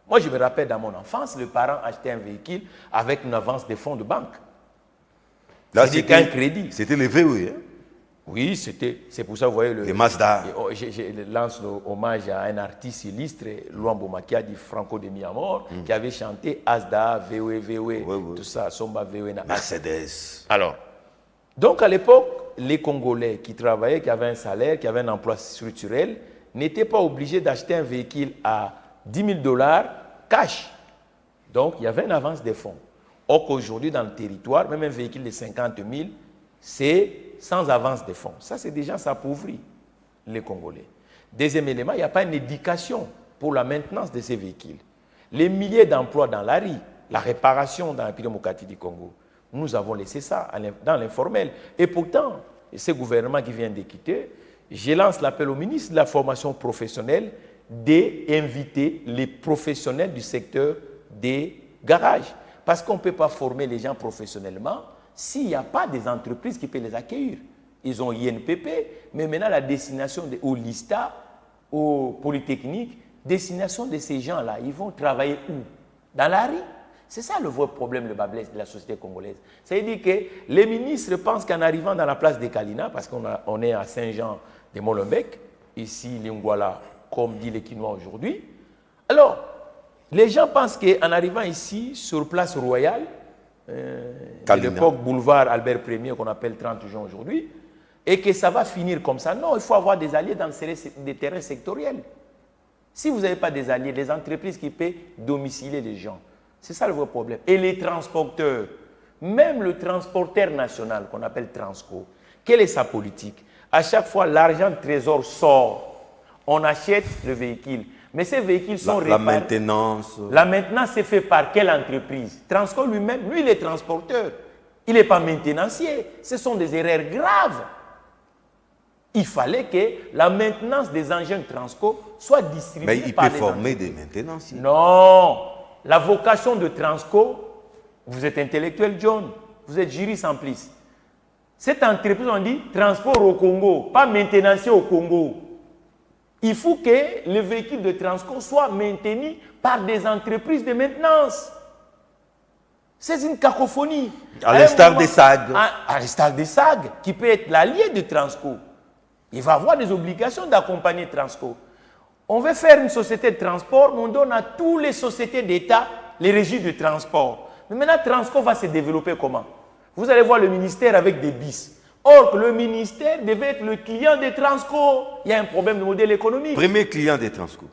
Moi, je me rappelle dans mon enfance, les parents achetaient un véhicule avec une avance des fonds de banque. Là, c'était un crédit. C'était les VW, hein? Oui, c'est pour ça, vous voyez, les Mazda. Je lance hommage à un artiste illustre, Luambo Makiadi, Franco de Miamor, qui avait chanté Asda, VW, tout ça, Somba, VW. Mercedes. Alors, donc à l'époque, les Congolais qui travaillaient, qui avaient un salaire, qui avaient un emploi structurel, n'étaient pas obligés d'acheter un véhicule à $10 000 cash. Donc, il y avait une avance des fonds. Or qu'aujourd'hui, dans le territoire, même un véhicule de 50 000, c'est sans avance des fonds. Ça, c'est déjà, ça appauvrit les Congolais. Deuxième élément, il n'y a pas une éducation pour la maintenance de ces véhicules. Les milliers d'emplois dans la rue, la réparation dans la République démocratique du Congo, nous avons laissé ça dans l'informel. Et pourtant, ce gouvernement qui vient de quitter, je lance l'appel au ministre de la formation professionnelle d'inviter les professionnels du secteur des garages. Parce qu'on ne peut pas former les gens professionnellement s'il n'y a pas des entreprises qui peuvent les accueillir. Ils ont INPP, mais maintenant la destination au LISTA, au Polytechnique, destination de ces gens-là, ils vont travailler où? Dans la rue. C'est ça le vrai problème, le bas blesse de la société congolaise. C'est-à-dire que les ministres pensent qu'en arrivant dans la place des Kalina, parce qu'on est à Saint-Jean de Molenbeek, ici, Lingwala, comme dit les Quinois aujourd'hui. Alors, les gens pensent qu'en arrivant ici, sur place royale, à l'époque boulevard Albert Ier, qu'on appelle 30 juin aujourd'hui, et que ça va finir comme ça. Non, il faut avoir des alliés dans des terrains sectoriels. Si vous n'avez pas des alliés, des entreprises qui peuvent domicilier les gens, c'est ça le vrai problème. Et les transporteurs, même le transporteur national qu'on appelle Transco, quelle est sa politique? À chaque fois, l'argent de trésor sort, on achète le véhicule. Mais ces véhicules sont réparés. La maintenance. La maintenance c'est fait par quelle entreprise? Transco lui-même, lui il est transporteur. Il n'est pas maintenancier. Ce sont des erreurs graves. Il fallait que la maintenance des engins Transco soit distribuée par les Mais il peut former des maintenanciers. Non. La vocation de Transco, vous êtes intellectuel, John. Vous êtes juriste en plus. Cette entreprise, on dit transport au Congo, pas maintenancier au Congo. Il faut que le véhicule de Transco soit maintenu par des entreprises de maintenance. C'est une cacophonie. À l'instar des SAG. À l'instar des SAG, qui peut être l'allié de Transco. Il va avoir des obligations d'accompagner Transco. On veut faire une société de transport, mais on donne à toutes les sociétés d'État les régies de transport. Mais maintenant, Transco va se développer comment? Vous allez voir le ministère avec des bis. Or, le ministère devait être le client des Transco. Il y a un problème de modèle économique. Premier client des Transco.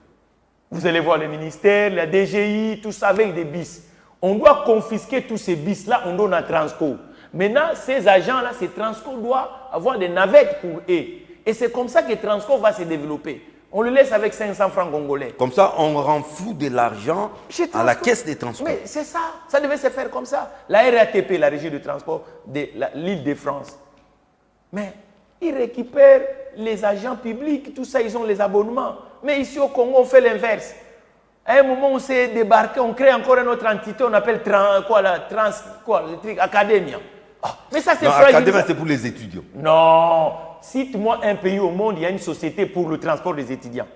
Vous allez voir le ministère, la DGI, tout ça avec des bis. On doit confisquer tous ces bis-là, on donne à Transco. Maintenant, ces agents-là, ces Transco doivent avoir des navettes pour eux. Et c'est comme ça que Transco va se développer. On le laisse avec 500 francs congolais. Comme ça, on rend fou de l'argent à la caisse des transports. Mais c'est ça, ça devait se faire comme ça. La RATP, la régie de transport de l'île de France. Mais ils récupèrent les agents publics, tout ça, ils ont les abonnements. Mais ici au Congo, on fait l'inverse. À un moment, on s'est débarqué, on crée encore une autre entité, on appelle le truc, Academia. Ah, mais ça, c'est fragile. Academia, c'est pour les étudiants. Non. Cite-moi un pays au monde, il y a une société pour le transport des étudiants.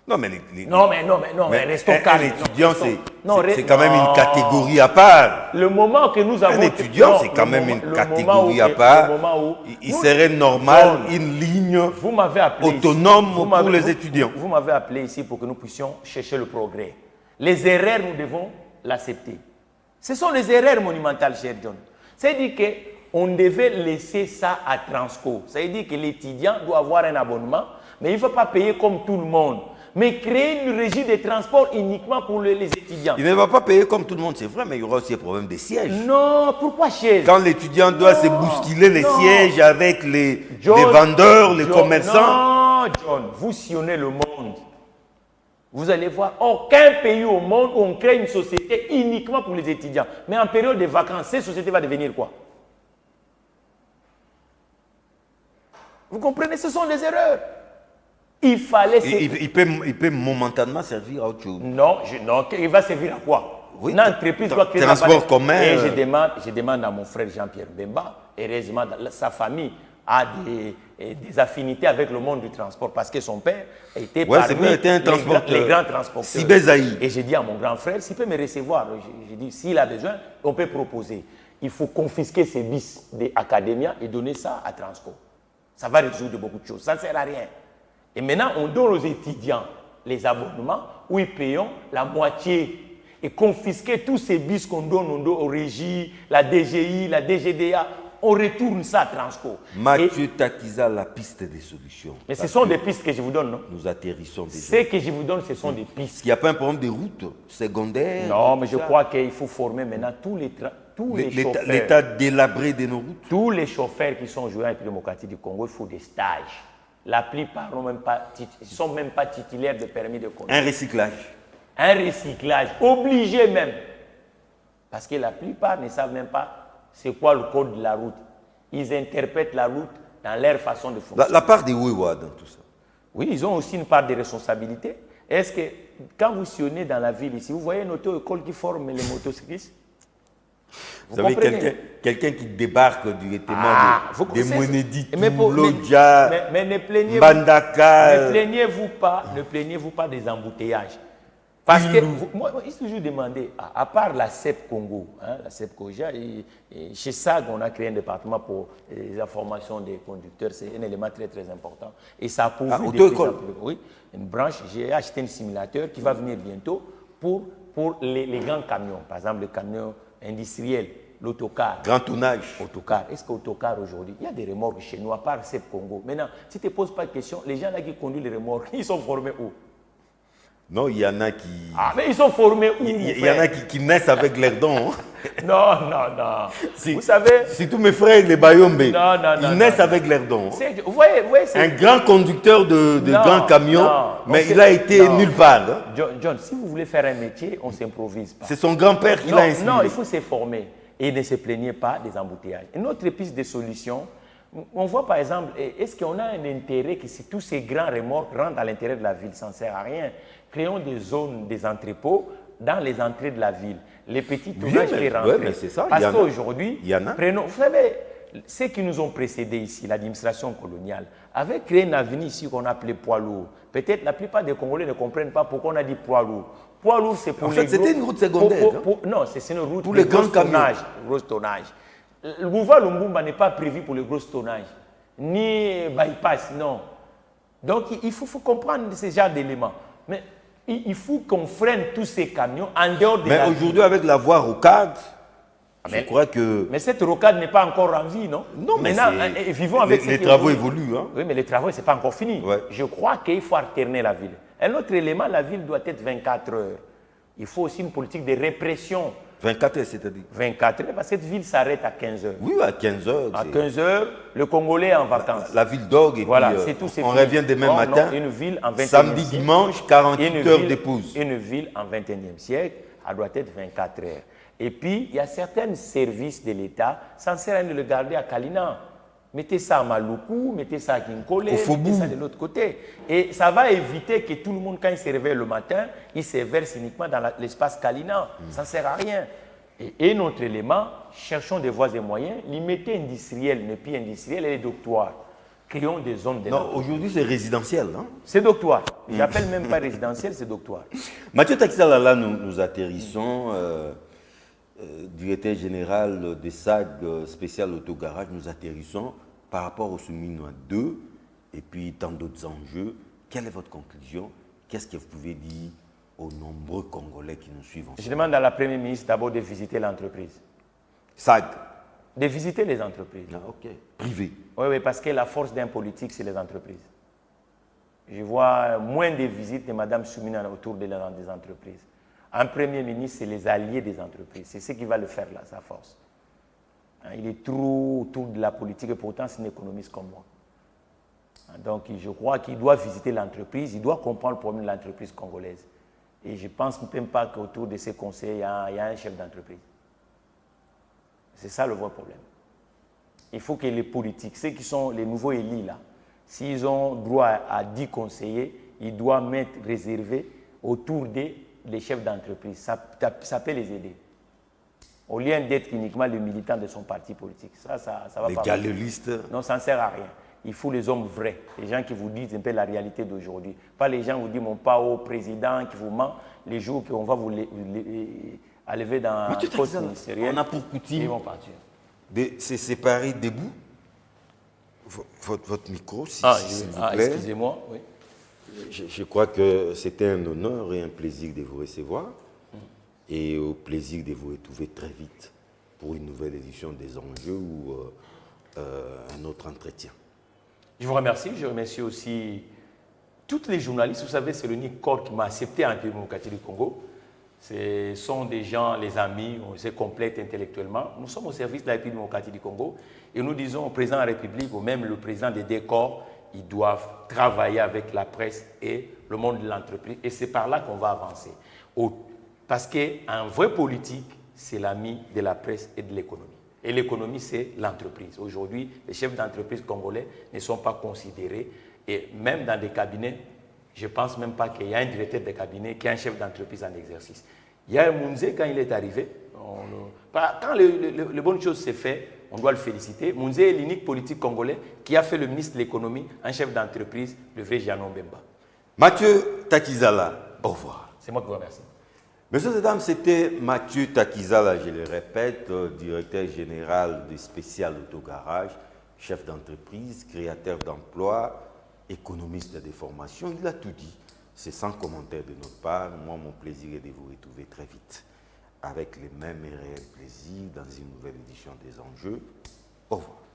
Non, mais mais restons calmes. Un étudiant, c'est quand même une catégorie à part. Le moment que nous avons... Un étudiant, c'est quand même une catégorie à part. Il serait normal, une ligne autonome pour les étudiants. Vous m'avez appelé ici pour que nous puissions chercher le progrès. Les erreurs, nous devons l'accepter. Ce sont les erreurs monumentales, cher John. C'est-à-dire qu'on devait laisser ça à Transco. Ça veut dire que l'étudiant doit avoir un abonnement, mais il ne faut pas payer comme tout le monde. Mais créer une régie de transport uniquement pour les étudiants. Il ne va pas payer comme tout le monde, c'est vrai, mais il y aura aussi un problème de sièges. Non, pourquoi chaise? Quand l'étudiant doit se bousculer les sièges avec les vendeurs, les commerçants. Non, John, vous sillonnez le monde. Vous allez voir, aucun pays au monde où on crée une société uniquement pour les étudiants. Mais en période de vacances, cette société va devenir quoi? Vous comprenez, ce sont des erreurs. Il fallait... Il peut momentanément servir à autre chose. Non, il va servir à quoi? Oui, une entreprise doit créer transport commun. Et je demande à mon frère Jean-Pierre Bemba, heureusement, sa famille a des affinités avec le monde du transport parce que son père était parmi les grands transporteurs. Et j'ai dit à mon grand frère, s'il peut me recevoir, j'ai dit, s'il a besoin, on peut proposer. Il faut confisquer ces bis des Academia et donner ça à Transco. Ça va résoudre beaucoup de choses. Ça ne sert à rien. Et maintenant, on donne aux étudiants les abonnements où ils payent la moitié et confisquer tous ces bis qu'on donne aux régies, la DGI, la DGDA. On retourne ça à Transco. Mathieu Takiza, la piste des solutions. Mais ce sont des pistes que je vous donne, non? Nous atterrissons déjà. Ce que je vous donne, ce sont des pistes. Il n'y a pas un problème de route secondaire? Non, mais je crois qu'il faut former maintenant tous les chauffeurs. L'état délabré de nos routes? Tous les chauffeurs qui sont joués en République démocratique du Congo, il faut des stages. La plupart ne sont même pas titulaires de permis de conduire. Un recyclage? Un recyclage, obligé même. Parce que la plupart ne savent même pas c'est quoi le code de la route. Ils interprètent la route dans leur façon de fonctionner. La part des Wewa dans tout ça? Oui, ils ont aussi une part de responsabilité. Est-ce que quand vous sillonnez dans la ville ici, vous voyez une auto-école qui forme les motocyclistes? Vous savez, quelqu'un qui débarque directement des Mwenedi, Lodja, mais ne Bandaka. Ne plaignez-vous pas des embouteillages. Parce que, moi, il s'est toujours demandé, à part la CEP Congo, hein, la CEP Koja, chez SAG, on a créé un département pour les informations des conducteurs. C'est un élément très, très important. Et ça a pourvu de plus en plus. Oui, une branche. J'ai acheté un simulateur qui va venir bientôt pour les grands camions. Par exemple, les camions industriels, l'autocar. Grand tonnage. Autocar. Est-ce qu'autocar aujourd'hui, il y a des remorques chez nous, à part CEP Congo. Maintenant, si tu ne te poses pas de question, les gens là qui conduisent les remorques, ils sont formés où? Non, il y en a qui... Ah, mais ils sont formés où? Il y en a qui naissent avec leurs dons. Non. Vous savez... Surtout mes frères, les Bayombe. Non. Ils naissent avec leurs dons. Vous voyez, un grand conducteur de grands camions, mais il a été nulle part. Hein. John, si vous voulez faire un métier, on ne s'improvise pas. C'est son grand-père qui l'a inspiré. Non, il faut se former et ne se plaignez pas des embouteillages. Une autre piste de solution, on voit par exemple, est-ce qu'on a un intérêt que si tous ces grands remorques rentrent à l'intérieur de la ville, ça ne sert à rien. Créons des zones, des entrepôts dans les entrées de la ville. Les petits tournages qui rentrent. Oui, mais c'est ça. Parce qu'aujourd'hui, prenons, vous savez, ceux qui nous ont précédés ici, l'administration coloniale, avait créé une avenue ici qu'on appelait poids lourd. Peut-être la plupart des Congolais ne comprennent pas pourquoi on a dit poids lourd. Poids lourd, c'est pour en fait, c'était une route secondaire. Non, c'est une route pour les grands tonnages. Gros tonnage. Le boulevard Lumumba n'est pas prévu pour le gros tonnage. Ni bypass, non. Donc, il faut comprendre ce genre d'éléments. Mais il faut qu'on freine tous ces camions en dehors de Mais aujourd'hui, avec la voie rocade, je crois que... Mais cette rocade n'est pas encore en vie, non? Non, mais maintenant, vivons avec les travaux évoluent. Hein? Oui, mais les travaux, ce n'est pas encore fini. Ouais. Je crois qu'il faut alterner la ville. Un autre élément, la ville doit être 24 heures. Il faut aussi une politique de répression. 24 heures, c'est-à-dire 24 heures, parce que cette ville s'arrête à 15 heures. Oui, à 15 heures. À 15 heures, le Congolais est en vacances. La ville d'orgue, et voilà, puis c'est tout, on revient demain matin. Une ville en 21e samedi, siècle. dimanche, 48 heures d'épouse. Une ville en 21e siècle, elle doit être 24 heures. Et puis, il y a certains services de l'État, ça ne sert à rien de le garder à Kalina. Mettez ça à Maluku, mettez ça à Kinkole, mettez ça de l'autre côté. Et ça va éviter que tout le monde, quand il se réveille le matin, il se verse uniquement dans l'espace Kalina. Ça ne sert à rien. Et un autre élément, cherchons des voies et moyens. L'immédiat industriel, ne plus industriel, et les doctoires. Créons des zones de... Non, aujourd'hui, c'est résidentiel. Hein? C'est doctoire. Je n'appelle même pas résidentiel, c'est doctoire. Mathieu Taxala, là, nous atterrissons. Directeur général de SAG spécial autogarage, nous atterrissons par rapport au Souminois 2 et puis tant d'autres enjeux. Quelle est votre conclusion? Qu'est-ce que vous pouvez dire aux nombreux Congolais qui nous suivent? Je demande à la Première ministre d'abord de visiter l'entreprise. SAG? De visiter les entreprises. Ah, ok. Privé? Oui, parce que la force d'un politique, c'est les entreprises. Je vois moins de visites de Mme Soumina autour des entreprises. Un Premier ministre, c'est les alliés des entreprises. C'est ce qui va le faire là, sa force. Il est trop autour de la politique et pourtant c'est un économiste comme moi. Donc je crois qu'il doit visiter l'entreprise, il doit comprendre le problème de l'entreprise congolaise. Et je ne pense même pas qu'autour de ces conseils, il y a un chef d'entreprise. C'est ça le vrai problème. Il faut que les politiques, ceux qui sont les nouveaux élus là, s'ils ont droit à 10 conseillers, ils doivent mettre réservé autour des chefs d'entreprise. Ça peut les aider. Au lieu d'être uniquement le militant de son parti politique. Ça va les pas. Les galeristes. Non, ça ne sert à rien. Il faut les hommes vrais, les gens qui vous disent un peu la réalité d'aujourd'hui. Pas les gens qui vous disent mon pas au président qui vous ment les jours qu'on va vous lever dans le poste ministériel. On a pour coutume ils vont partir. De se séparer debout. Votre micro, s'il vous plaît. Excusez-moi, oui. Je crois que c'était un honneur et un plaisir de vous recevoir et au plaisir de vous retrouver très vite pour une nouvelle édition des enjeux ou un autre entretien. Je vous remercie. Je remercie aussi tous les journalistes. Vous savez, c'est l'unique corps qui m'a accepté en République démocratique du Congo. Ce sont des gens, les amis, on se complète intellectuellement. Nous sommes au service de la République démocratique du Congo et nous disons au président de la République ou même le président des deux corps, ils doivent travailler avec la presse et le monde de l'entreprise. Et c'est par là qu'on va avancer. Parce qu'un vrai politique, c'est l'ami de la presse et de l'économie. Et l'économie, c'est l'entreprise. Aujourd'hui, les chefs d'entreprise congolais ne sont pas considérés. Et même dans des cabinets, je ne pense même pas qu'il y a un directeur de cabinet qui est un chef d'entreprise en exercice. Il y a un Mounzé, quand il est arrivé, quand les bonnes choses se font, on doit le féliciter. Mounzé est l'unique politique congolais qui a fait le ministre de l'économie un chef d'entreprise, le vrai Janon Bemba. Mathieu Takizala, au revoir. C'est moi qui vous remercie. Messieurs et dames, c'était Mathieu Takizala, je le répète, directeur général du Spécial Autogarage, chef d'entreprise, créateur d'emplois, économiste de formation. Il a tout dit. C'est sans commentaire de notre part. Moi, mon plaisir est de vous retrouver très vite avec les mêmes et réels plaisirs dans une nouvelle édition des Enjeux. Au revoir.